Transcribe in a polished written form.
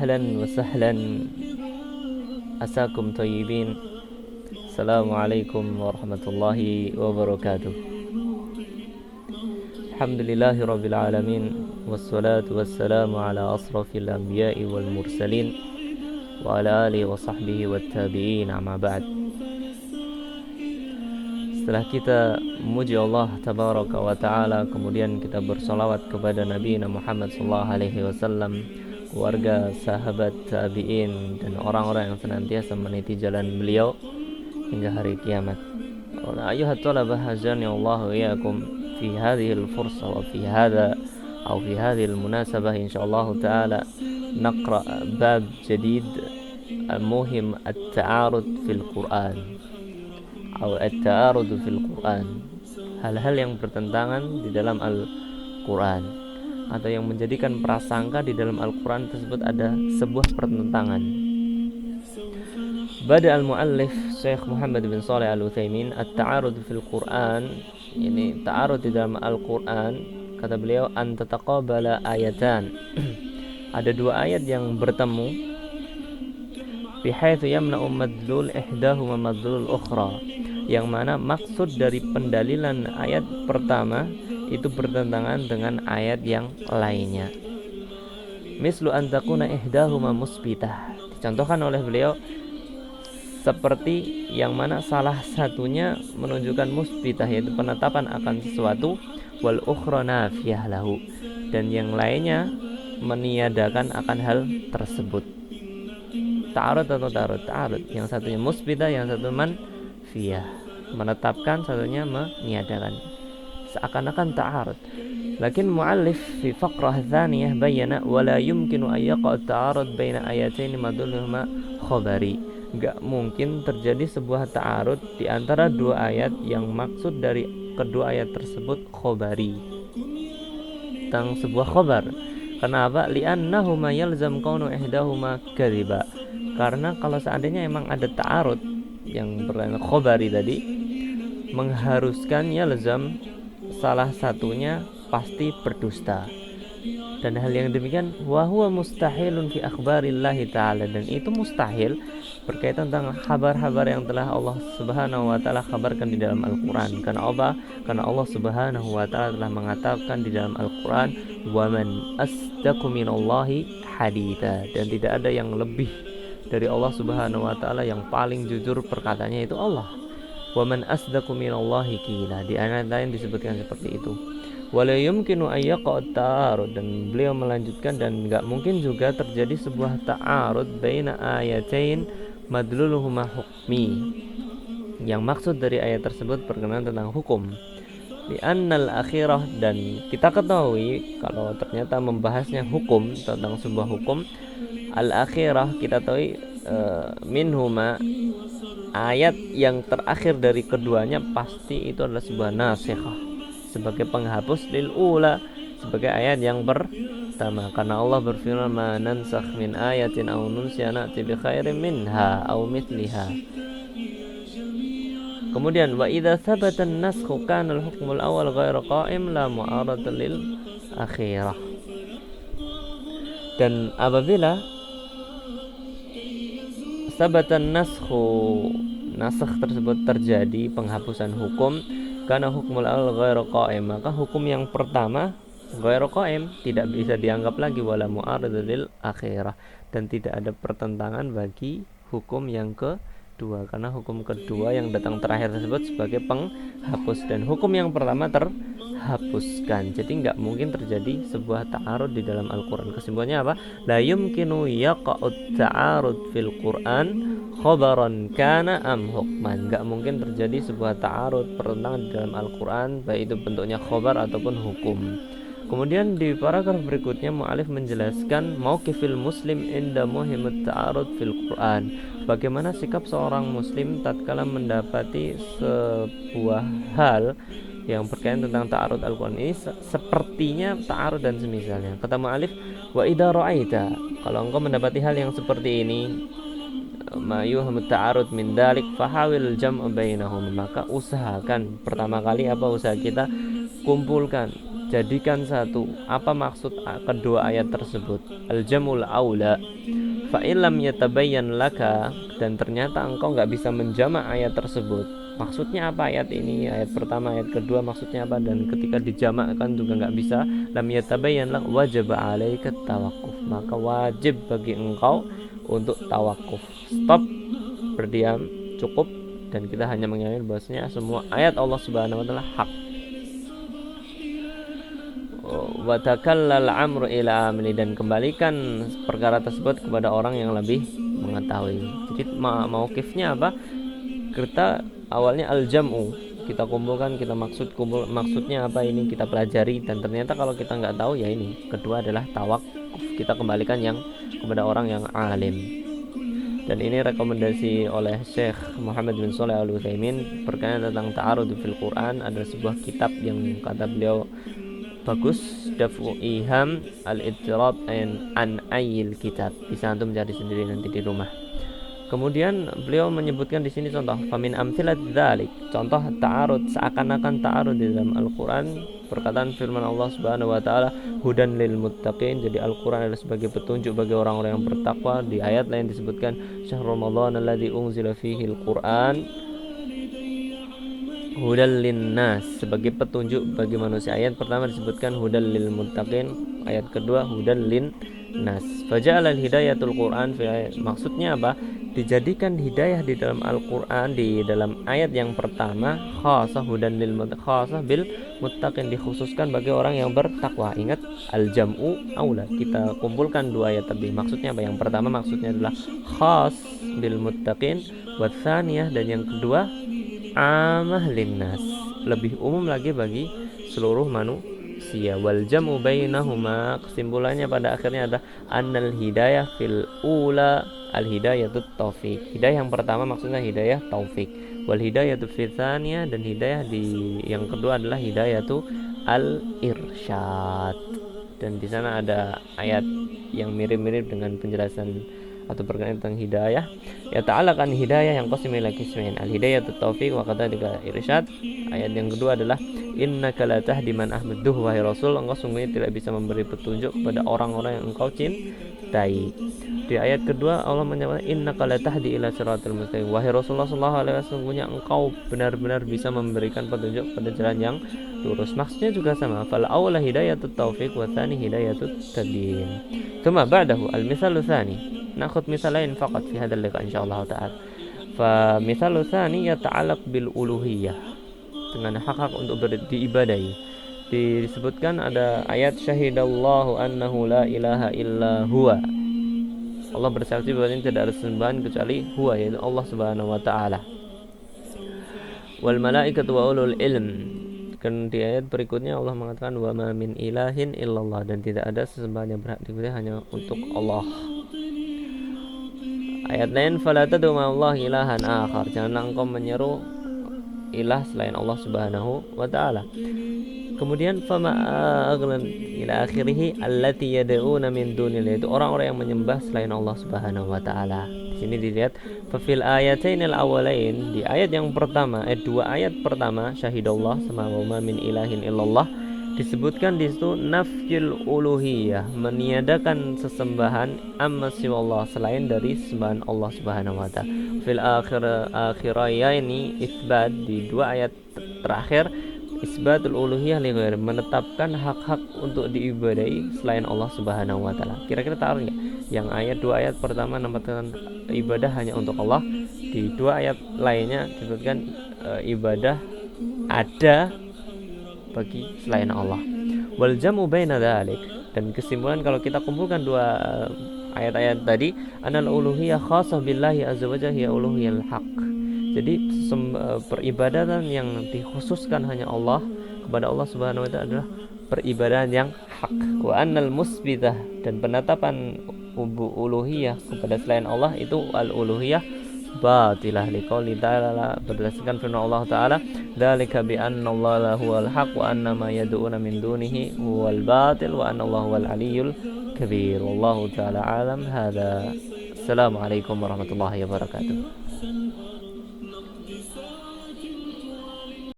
أهلا وسهلا أساكم طيبين. السلام عليكم ورحمة الله وبركاته. الحمد لله رب العالمين والصلاة والسلام على أشرف الأنبياء والمرسلين وعلى آله وصحبه والتابعين. أما بعد. Setelah kita memuji Allah Tabaraka wa Ta'ala, kemudian kita bersolawat kepada Nabi Muhammad sallallahu alaihi wasallam, keluarga, sahabat, tabi'in, dan orang-orang yang senantiasa meniti jalan beliau hingga hari kiamat. Ayuhat talabah hazani Allah wa iyyakum fi hadhihi al-fursa wa fi hadha atau fi hadhihi al-munasabah insyaallah ta'ala naqra bab jadid muhim at-ta'arud fil Qur'an atau at-ta'arud fil Qur'an, hal-hal yang bertentangan di dalam Al-Qur'an atau yang menjadikan prasangka di dalam Al-Qur'an tersebut ada sebuah pertentangan. Bada al-muallif Syekh Muhammad bin Shalih Al-Utsaimin at-ta'arud fil Qur'an, ini ta'arud di dalam Al-Qur'an, kata beliau an tataqabala ayatan ada dua ayat yang bertemu bihaitsu yamna'u madlul ihdahuma madlul ukhra, yang mana maksud dari pendalilan ayat pertama itu bertentangan dengan ayat yang lainnya. Mislu an takuna ihdahuma musbitah, dicontohkan oleh beliau seperti yang mana salah satunya menunjukkan musbitah, yaitu penetapan akan sesuatu, wal ukhra nafiyah lahu, dan yang lainnya meniadakan akan hal tersebut. Ta'arud atau ta'arud, yang satunya musbitah, yang satu manfiyah, menetapkan, satunya meniadakan, seakan-akan ta'arud. Lakin muallif fi faqrah tsaniyah bayyana wala yumkinu an yaqa ta'arud baina ayatain madulluhuma khabari, enggak mungkin terjadi sebuah ta'arud di antara dua ayat yang maksud dari kedua ayat tersebut khabari, tentang sebuah khabar. Kenapa? Li'annahuma yalzam kaunu ihdahuma kadhiba, karena kalau seandainya emang ada ta'arud yang berlain khobari tadi, mengharuskan yalzam salah satunya pasti berdusta, dan hal yang demikian wahuwa mustahilun fi akhbarillahi ta'ala, dan itu mustahil berkaitan tentang kabar-kabar yang telah Allah Subhanahu wa ta'ala kabarkan di dalam Al-Quran. Karena apa? Karena Allah Subhanahu wa ta'ala telah mengatakan di dalam Al-Quran, wa man asdaqu minallahi haditha, dan tidak ada yang lebih dari Allah Subhanahu wa ta'ala yang paling jujur perkataannya itu Allah. Wa man asdaqu minallahi qila, di ayat lain disebutkan seperti itu. Wala yumkinu an yaqa ta'arud, dan beliau melanjutkan, dan enggak mungkin juga terjadi sebuah ta'arud baina ayatain madluluhuma hukmi, yang maksud dari ayat tersebut berkenaan tentang hukum. Di annal akhirah, dan kita ketahui kalau ternyata membahasnya hukum, tentang sebuah hukum, al-akhirah kita tahu minhuma, ayat yang terakhir dari keduanya pasti itu adalah sebuah nasikhah, sebagai penghapus lil ula, sebagai ayat yang pertama. Karena Allah berfirman, ma nansakh min ayatin aw nunsiha na'ti bi khairin minha aw mithliha. Kemudian wa idza thabata an-naskhu kana al-hukmul awal ghairu qa'im la mu'arada lil akhirah. Dan apabila sabatan naskhu, nasakh tersebut terjadi, penghapusan hukum, karena hukmul awal ghairu qa'im, maka hukum yang pertama ghairu qa'im, tidak bisa dianggap lagi, wala mu'aradil akhirah, dan tidak ada pertentangan bagi hukum yang kedua, karena hukum kedua yang datang terakhir tersebut sebagai penghapus, dan hukum yang pertama terhapuskan. Jadi enggak mungkin terjadi sebuah ta'arud di dalam Al-Quran. Kesimpulannya apa? La yumkinu yaqa'ut ta'arud fil Quran khabaran kana am hukman. Enggak mungkin terjadi sebuah ta'arud, pertentangan di dalam Al-Quran, baik itu bentuknya khabar ataupun hukum. Kemudian di paragraf berikutnya mu'alif menjelaskan mauqifil muslim inda muhimmat ta'arud fil Quran, bagaimana sikap seorang muslim tatkala mendapati sebuah hal yang berkaitan tentang ta'arud Al-Quran ini, sepertinya ta'arud dan semisalnya. Kata mu'alif, wa idza ra'aita, kalau engkau mendapati hal yang seperti ini, ma yuhmu ta'arud min dalik fahawil jam'u bainahum, maka usahakan, pertama kali apa usaha kita, kumpulkan, jadikan satu. Apa maksud kedua ayat tersebut? Al-jamul aula. Fa illam yatabayyan laka, dan ternyata engkau nggak bisa menjamak ayat tersebut. Maksudnya apa ayat ini? Ayat pertama, ayat kedua maksudnya apa? Dan ketika dijamakkan juga nggak bisa. Lam yatabayyan lak wajib alaika tawakkuf. Maka wajib bagi engkau untuk tawakuf. Stop, berdiam, cukup, dan kita hanya mengingat bahwasanya semua ayat Allah Subhanahu wa taala hak. Wa takallal amru ila amli, dan kembalikan perkara tersebut kepada orang yang lebih mengetahui. Jadi mauqifnya apa? Kita awalnya al-jam'u, kita kumpulkan, kita maksudnya apa ini, kita pelajari, dan ternyata kalau kita nggak tahu ya ini. Kedua adalah tawakuf, kita kembalikan yang kepada orang yang alim. Dan ini rekomendasi oleh Syekh Muhammad bin Shalih Al-Utsaimin berkaitan tentang ta'arud fil Quran. Ada sebuah kitab yang kata beliau bagus, Dafu Iham Al-Ittirab an Ayil Kitab. Bisa antum cari sendiri nanti di rumah. Kemudian beliau menyebutkan di sini contoh famin amthilat dzalik, contoh ta'arud, seakan-akan ta'arud di dalam Al-Qur'an, perkataan firman Allah Subhanahu wa taala hudan lil muttaqin. Jadi Al-Qur'an adalah sebagai petunjuk bagi orang-orang yang bertakwa. Di ayat lain disebutkan syahrul ramadan alladzi unzila fihi al-Qur'an hudal linnas, sebagai petunjuk bagi manusia. Ayat pertama disebutkan hudal lil muttaqin, ayat kedua hudal linnas. Faja'al al-hidayatul Qur'an fi ayat. Maksudnya apa? Dijadikan hidayah di dalam Al-Qur'an di dalam ayat yang pertama khasah hudan lil khasah bil muttaqin, dikhususkan bagi orang yang bertakwa. Ingat al-jam'u aula, kita kumpulkan dua ayat tadi. Maksudnya apa? Yang pertama maksudnya adalah khas bil muttaqin, wa tsaniyah, dan yang kedua amah linnas, lebih umum lagi bagi seluruh manusia. Wal jam'u bainahuma, kesimpulannya pada akhirnya adalah annal hidayah fil ula al hidayatut taufik. Hidayah yang pertama maksudnya hidayah taufik. Wal hidayatu fil tsaniyah, dan hidayah di yang kedua adalah hidayatu al irsyad. Dan di sana ada ayat yang mirip-mirip dengan penjelasan atau berkaitan tentang hidayah. Ya ta'ala kan hidayah yang qasim ila qismain, al hidayatut taufik wa kadzalika irsyad. Ayat yang kedua adalah innaka la tahdi man ahmadduh, wahai Rasul, engkau sungguhnya tidak bisa memberi petunjuk kepada orang-orang yang engkau cintai. Di ayat kedua Allah menyatakan innaka la tahdi ila siratal mustaqim, wahai Rasulullah sallallahu alaihi wasallam, sungguhnya engkau benar-benar bisa memberikan petunjuk pada jalan yang lurus. Maksudnya juga sama, fal aula hidayatut taufik wa tsani hidayatut tabyin. Tsumma ba'dahu al misalu tsani, nakhud misalain faqat fi hadzal liqa insyaallah taala. Fa misalu tsani yata'allaq bil uluhiyah, dengan hak-hak untuk diibadahi. Disebutkan ada ayat syahidallahu annahu la ilaha illa huwa, Allah bersaksi bahwa tidak ada sembahan kecuali huwa, yaitu Allah Subhanahu wa taala. Wal malaikatu wa ulul ilm. Dan di ayat berikutnya Allah mengatakan wa ma min ilahin illallah, dan tidak ada sesembahan yang berhak diibadahi hanya untuk Allah. Ayat lain fala tad'u ma'allahi ilahan akhar, janganlah engkau menyeru ilah selain Allah Subhanahu wa taala. Kemudian fama aghlan ila akhirih allati yad'una min dunillah, itu orang-orang yang menyembah selain Allah Subhanahu wa taala. Di sini dilihat fa fil ayatainil awwalain, di ayat yang pertama, dua ayat pertama syahidallah sama wa ma min ilahin illallah, disebutkan di situ nafyul uluhiyah, meniadakan sesembahan amma siwallah, selain dari sembahan Allah Subhanahu wa taala. Fil akhiraini isbat, di dua ayat terakhir isbatul uluhiyah li ghairi, menetapkan hak-hak untuk diibadahi selain Allah Subhanahu wa taala. Kira-kira tahu enggak? Yang ayat dua ayat pertama menetapkan ibadah hanya untuk Allah, di dua ayat lainnya disebutkan ibadah ada bagi selain Allah. Wal jamu baina dzalik, dan kesimpulan kalau kita kumpulkan dua ayat-ayat tadi, anal uluhiyah khassah billahi azza wa jalla hiya uluhiyal haq. Jadi peribadatan yang dikhususkan hanya Allah, kepada Allah Subhanahu wa taala, adalah peribadatan yang hak. Wa annal musbidah, dan penetapan uluhiyah kepada selain Allah itu al-uluhiyah batilah liqauli ta'ala, berdasarkan firman Allah taala dzalika bi anna Allah huwal haq wa anna ma yad'una min dunihi huwal batil wa anna Allah huwal aliyyul kabir. Wallahu taala alam. Hada. Assalamualaikum warahmatullahi wabarakatuh.